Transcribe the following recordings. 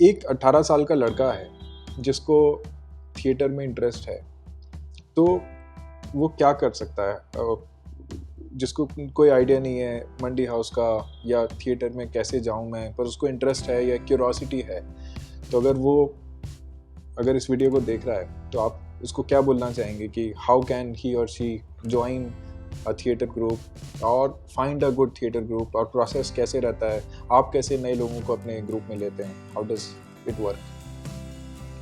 एक 18 साल का लड़का है जिसको थिएटर में इंटरेस्ट है, तो वो क्या कर सकता है? जिसको कोई आइडिया नहीं है मंडी हाउस का या थिएटर में कैसे जाऊं मैं, पर उसको इंटरेस्ट है या क्यूरोसिटी है, तो अगर इस वीडियो को देख रहा है तो आप उसको क्या बोलना चाहेंगे कि हाउ कैन ही और she join a theatre group और find a good theatre group, और प्रोसेस कैसे रहता है, आप कैसे नए लोगों को अपने ग्रुप में लेते हैं, हाउ डज इट वर्क?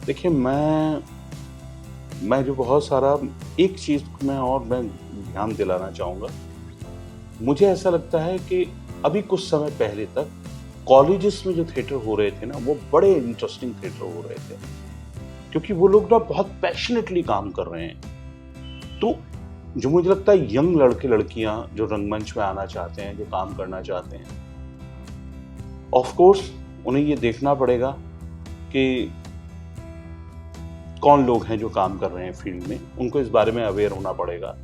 देखिए, मैं जो बहुत सारा एक चीज़ मैं ध्यान दिलाना चाहूँगा। मुझे ऐसा लगता है कि अभी कुछ समय पहले तक कॉलेजेस में जो थिएटर हो रहे थे ना, वो बड़े इंटरेस्टिंग थिएटर हो रहे थे, क्योंकि वो लोग ना बहुत पैशनेटली काम कर रहे हैं। तो जो मुझे लगता है यंग लड़के लड़कियां जो रंगमंच में आना चाहते हैं, जो काम करना चाहते हैं, ऑफ कोर्स उन्हें ये देखना पड़ेगा कि कौन लोग हैं जो काम कर रहे हैं फील्ड में, उनको इस बारे में अवेयर होना पड़ेगा।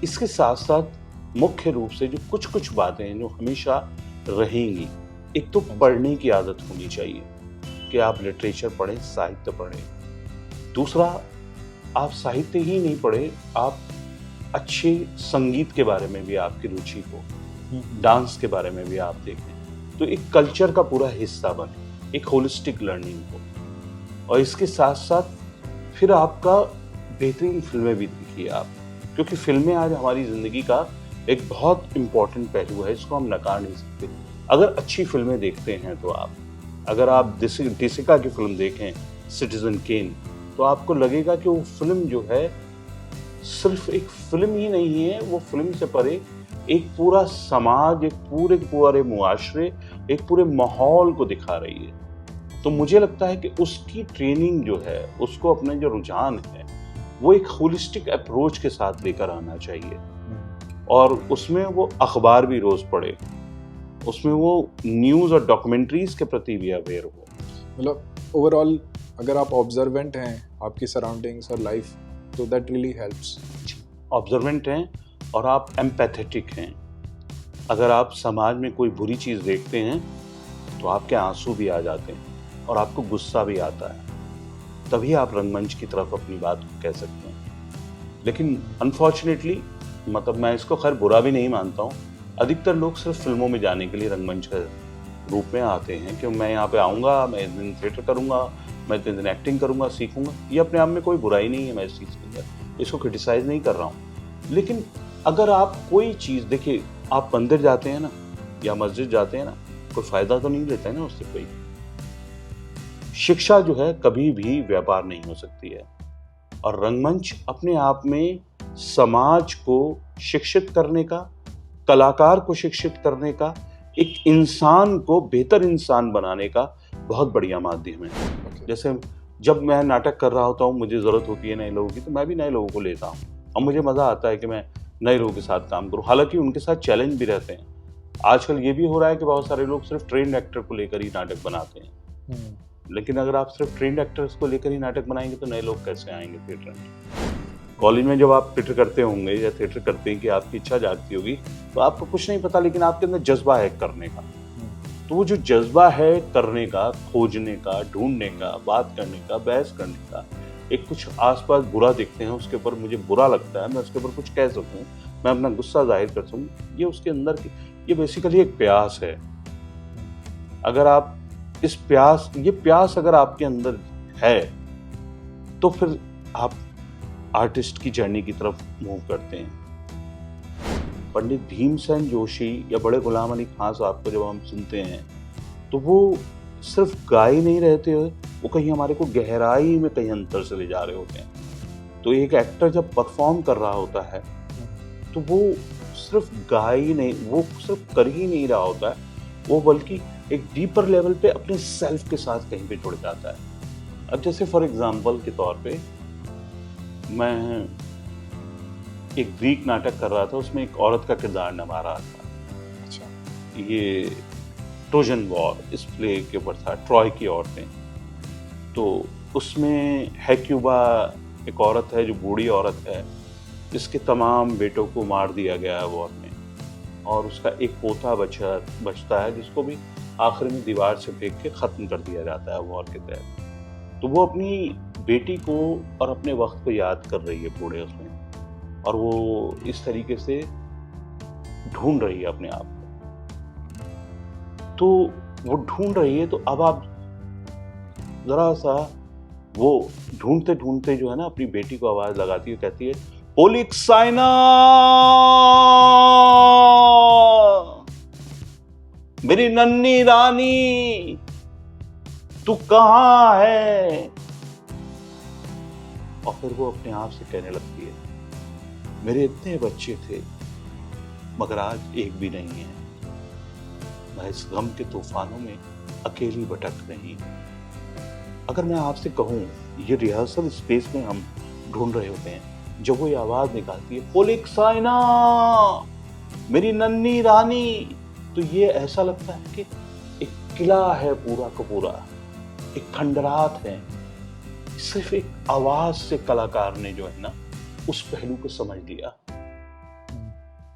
इसके साथ साथ मुख्य रूप से जो कुछ बातें हैं जो हमेशा रहेंगी, एक तो पढ़ने की आदत होनी चाहिए कि आप लिटरेचर पढ़ें, साहित्य पढ़ें। दूसरा, आप साहित्य ही नहीं पढ़े, आप अच्छे संगीत के बारे में भी आपकी रुचि हो, डांस के बारे में भी आप देखें, तो एक कल्चर का पूरा हिस्सा बने, एक होलिस्टिक लर्निंग हो। और इसके साथ साथ फिर आपका बेहतरीन फिल्में भी देखिए आप, क्योंकि फिल्में आज हमारी ज़िंदगी का एक बहुत इम्पोर्टेंट पहलू है, इसको हम नकार नहीं सकते। अगर अच्छी फिल्में देखते हैं तो अगर आप डिसिका की फिल्म देखें, सिटीजन केन, तो आपको लगेगा कि वो फिल्म जो है सिर्फ एक फिल्म ही नहीं है, वो फिल्म से परे एक पूरा समाज, एक पूरे मुआशरे, एक पूरे माहौल को दिखा रही है। तो मुझे लगता है कि उसकी ट्रेनिंग जो है, उसको अपने जो रुझान है, वो एक होलिस्टिक अप्रोच के साथ लेकर आना चाहिए। और उसमें वो अखबार भी रोज पढ़े, उसमें वो न्यूज़ और डॉक्यूमेंट्रीज के प्रति भी अवेयर हो। मतलब ओवरऑल अगर आप ऑब्जर्वेंट हैं आपकी सराउंडिंग्स और लाइफ, तो दैट रियली हेल्प्स। ऑब्जर्वेंट हैं और आप एम्पैथेटिक हैं। अगर आप समाज में कोई बुरी चीज़ देखते हैं तो आपके आंसू भी आ जाते हैं और आपको गुस्सा भी आता है, तभी आप रंगमंच की तरफ अपनी बात को कह सकते हैं। लेकिन अनफॉर्चुनेटली, मतलब मैं इसको खैर बुरा भी नहीं मानता हूँ, अधिकतर लोग सिर्फ फिल्मों में जाने के लिए रंगमंच के रूप में आते हैं कि मैं यहाँ पे आऊँगा, मैं इस दिन थिएटर करूँगा, मैं इतने दिन एक्टिंग करूँगा, सीखूँगा। ये अपने आप में कोई बुराई नहीं है, मैं इस चीज़ के अंदर इसको क्रिटिसाइज नहीं कर रहा हूँ। लेकिन अगर आप कोई चीज़ देखिए, आप मंदिर जाते हैं ना या मस्जिद जाते हैं ना, कोई फ़ायदा तो नहीं लेता है ना उससे कोई। शिक्षा जो है कभी भी व्यापार नहीं हो सकती है, और रंगमंच अपने आप में समाज को शिक्षित करने का, कलाकार को शिक्षित करने का, एक इंसान को बेहतर इंसान बनाने का बहुत बढ़िया माध्यम है। जैसे जब मैं नाटक कर रहा होता हूँ, मुझे ज़रूरत होती है नए लोगों की, तो मैं भी नए लोगों को लेता हूँ और मुझे मज़ा आता है कि मैं नए लोगों के साथ काम करूँ। हालांकि उनके साथ चैलेंज भी रहते हैं। आजकल ये भी हो रहा है कि बहुत सारे लोग सिर्फ ट्रेंड एक्टर को लेकर ही नाटक बनाते हैं, लेकिन अगर आप सिर्फ ट्रेंड एक्टर्स को लेकर ही नाटक बनाएंगे तो नए लोग कैसे आएंगे थिएटर में? कॉलेज में जब आप थिएटर करते होंगे या थिएटर करते हैं कि आपकी इच्छा जागती होगी, तो आपको कुछ नहीं पता, लेकिन आपके अंदर जज्बा है करने का। तो वो जो जज्बा है करने का, खोजने का, ढूंढने का, बात करने का, बहस करने का, एक कुछ आसपास बुरा दिखते हैं उसके ऊपर मुझे बुरा लगता है, मैं उसके ऊपर कुछ कह सकूं, मैं अपना गुस्सा जाहिर कर सकूं, ये उसके अंदर की, ये बेसिकली एक प्यास है। अगर आप ये प्यास अगर आपके अंदर है, तो फिर आप आर्टिस्ट की जर्नी की तरफ मूव करते हैं। पंडित भीमसेन जोशी या बड़े गुलाम अली खान साहब को जब हम सुनते हैं, तो वो सिर्फ गा ही नहीं रहते हुए, वो कहीं हमारे को गहराई में कहीं अंतर से ले जा रहे होते हैं। तो एक एक्टर जब परफॉर्म कर रहा होता है, तो वो सिर्फ गा ही नहीं, वो सिर्फ कर ही नहीं रहा होता है, वो बल्कि एक डीपर लेवल पे अपने सेल्फ के साथ कहीं पे जुड़ जाता है। अब जैसे फॉर एग्जांपल के तौर पे, मैं एक ग्रीक नाटक कर रहा था, उसमें एक औरत का किरदार निभा रहा था। अच्छा। ये ट्रोजन वॉर इस प्ले के ऊपर था, ट्रॉय की औरतें। तो उसमें हेक्यूबा एक औरत है जो बूढ़ी औरत है, जिसके तमाम बेटों को मार दिया गया है वॉर में, और उसका एक पोता बचता है जिसको भी आखिर में दीवार से फेंक के ख़त्म कर दिया जाता है वॉर के तहत। तो वो अपनी बेटी को और अपने वक्त को याद कर रही है पूरे उसमें, और वो इस तरीके से ढूंढ रही है अपने आप को। तो वो ढूंढ रही है, तो अब आप जरा सा वो ढूंढते ढूंढते जो है ना अपनी बेटी को आवाज लगाती है, कहती है, पोलिक्साइना, मेरी नन्ही रानी, तू कहां है? और फिर वो अपने आप से कहने लगती है, मेरे इतने बच्चे थे मगर आज एक भी नहीं है। मैं इस गम के तूफानों में अकेली भटक रही हूं। अगर मैं आपसे कहूं, ये रिहर्सल स्पेस में हम ढूंढ रहे होते हैं, जब वो ये आवाज निकालती है, पोलिक्साइना, मेरी नन्ही रानी, तो ये ऐसा लगता है कि एक किला है पूरा का पूरा, एक खंडरात है। सिर्फ एक आवाज से कलाकार ने जो है ना उस पहलू को समझ लिया।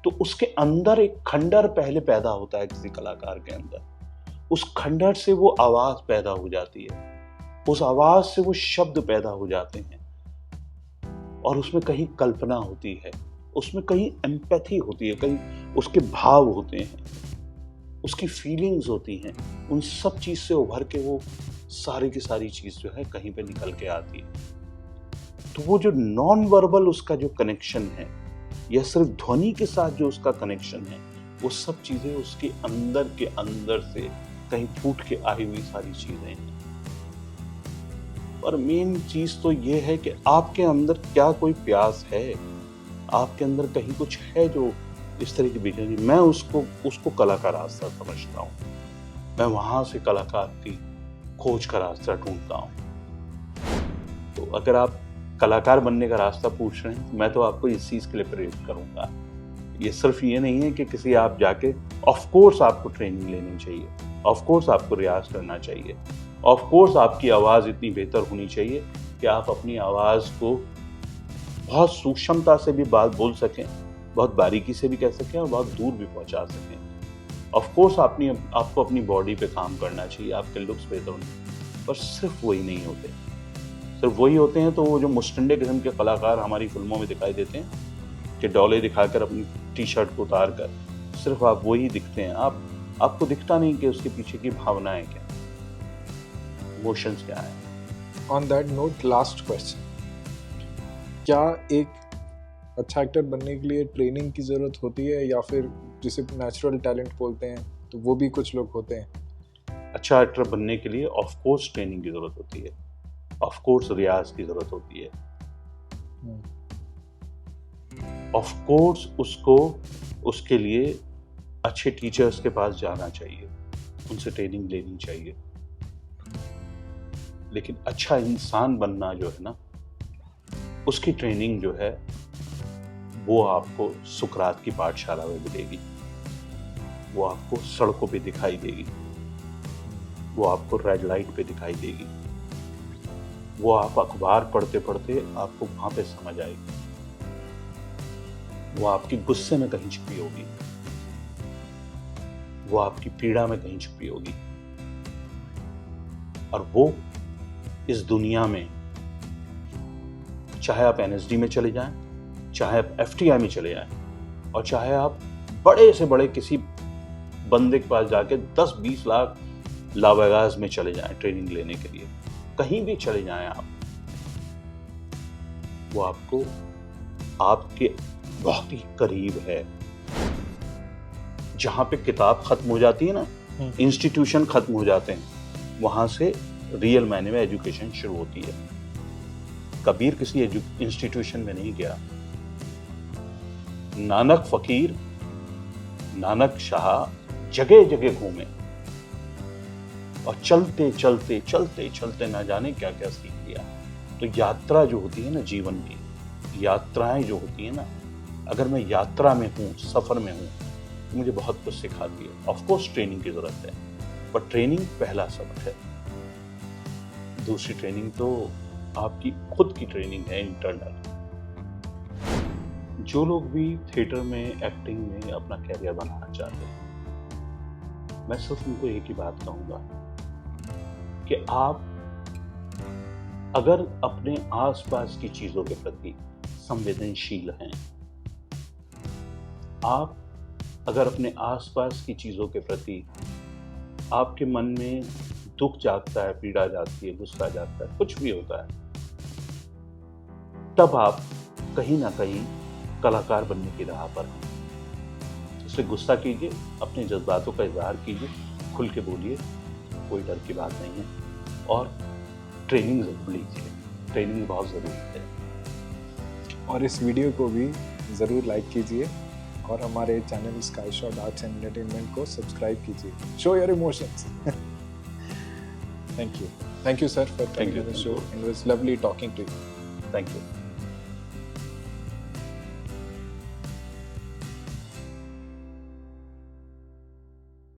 तो उसके अंदर एक खंडर पहले पैदा होता है किसी कलाकार के अंदर, उस खंडर से वो आवाज पैदा हो जाती है, उस आवाज से वो शब्द पैदा हो जाते हैं, और उसमें कहीं कल्पना होती है, उसमें कहीं एम्पैथी होती है, कहीं उसके भाव होते हैं, उसकी फीलिंग्स होती हैं। उन सब चीज से उभर के वो सारी की सारी चीज जो है कहीं पे निकल के आती है। तो वो जो नॉन वर्बल उसका जो कनेक्शन है, या सिर्फ ध्वनि के साथ जो उसका कनेक्शन है, वो सब चीजें उसके अंदर के अंदर से कहीं फूट के आई हुई सारी चीजें हैं। पर मेन चीज तो ये है कि आपके अंदर क्या कोई प्यास है, आपके अंदर कहीं कुछ है जो इस तरह की बीजें। मैं उसको कला का रास्ता समझता हूँ। मैं वहां से कलाकार की खोज का रास्ता ढूंढता हूँ। तो अगर आप कलाकार बनने का रास्ता पूछ रहे हैं, मैं तो आपको इस चीज के लिए प्रेरित करूंगा। ये सिर्फ ये नहीं है कि किसी आप जाके, ऑफ कोर्स आपको ट्रेनिंग लेनी चाहिए, ऑफ कोर्स आपको रियाज करना चाहिए, ऑफ कोर्स आपकी आवाज इतनी बेहतर होनी चाहिए कि आप अपनी आवाज को बहुत सूक्ष्मता से भी बात बोल सकें, बहुत बारीकी से भी कह सकें, और बहुत दूर भी पहुंचा सकें। ऑफ कोर्स आपको अपनी बॉडी पे काम करना चाहिए, आपके लुक्स बेहतर होने, पर सिर्फ वही नहीं होते। सिर्फ वही होते हैं तो वो जो मुस्टंडे किस्म के कलाकार हमारी फिल्मों में दिखाई देते हैं, कि डोले दिखाकर अपनी टी शर्ट को उतार कर सिर्फ आप वही दिखते हैं। आपको दिखता नहीं कि उसके पीछे की भावनाएं क्या, इमोशंस क्या है। On that note, last question, क्या एक अच्छा एक्टर बनने के लिए ट्रेनिंग की ज़रूरत होती है, या फिर जिसे नेचुरल टैलेंट बोलते हैं तो वो भी कुछ लोग होते हैं? अच्छा एक्टर बनने के लिए ऑफ कोर्स ट्रेनिंग की ज़रूरत होती है, ऑफ कोर्स रियाज की ज़रूरत होती है, ऑफ कोर्स उसको उसके लिए अच्छे टीचर्स के पास जाना चाहिए, उनसे ट्रेनिंग लेनी चाहिए। लेकिन अच्छा इंसान बनना जो है ना, उसकी ट्रेनिंग जो है वो आपको सुकरात की पाठशाला में मिलेगी, वो आपको सड़कों पे दिखाई देगी, वो आपको रेड लाइट पे दिखाई देगी, वो आप अखबार पढ़ते पढ़ते आपको वहां पे समझ आएगी, वो आपकी गुस्से में कहीं छुपी होगी, वो आपकी पीड़ा में कहीं छुपी होगी। और वो इस दुनिया में, चाहे आप एनएसडी में चले जाएं, चाहे आप एफटीआई में चले जाएं, और चाहे आप बड़े से बड़े किसी बंदे के पास जाके 10-20 लाख लावेगाज में चले जाएं ट्रेनिंग लेने के लिए, कहीं भी चले जाएं आप, वो आपको आपके बहुत ही करीब है। जहां पे किताब खत्म हो जाती है ना, इंस्टीट्यूशन खत्म हो जाते हैं, वहां से रियल मायने में एजुकेशन शुरू होती है। कबीर किसी इंस्टीट्यूशन में नहीं गया, नानक फकीर, नानक शाह जगह जगह घूमे, और चलते चलते चलते चलते ना जाने क्या क्या सीख लिया। तो यात्रा जो होती है ना, जीवन की यात्राएं जो होती है ना, अगर मैं यात्रा में हूँ, सफर में हूँ, तो मुझे बहुत कुछ सिखाती है। ऑफ कोर्स ट्रेनिंग की जरूरत है, पर ट्रेनिंग पहला सबक है। दूसरी ट्रेनिंग तो आपकी खुद की ट्रेनिंग है, इंटरनल। जो लोग भी थिएटर में, एक्टिंग में अपना कैरियर बनाना चाहते हैं, मैं सिर्फ उनको एक ही बात कहूंगा कि आप अगर अपने आसपास की चीजों के प्रति संवेदनशील हैं, आप अगर अपने आसपास की चीजों के प्रति आपके मन में दुख जागता है, पीड़ा जागती है, गुस्सा जागता है, कुछ भी होता है, तब आप कहीं ना कहीं कलाकार बनने की राह पर हैं। इसलिए गुस्सा कीजिए, अपने जज्बातों का इजहार कीजिए, खुल के बोलिए, कोई डर की बात नहीं है। और ट्रेनिंग जरूर लीजिए, ट्रेनिंग बहुत ज़रूरी है। और इस वीडियो को भी ज़रूर लाइक कीजिए और हमारे channel Sky Shot Arts and Entertainment को सब्सक्राइब कीजिए। Show your emotions. Thank you sir for coming on the show, it was lovely talking to you. Thank you.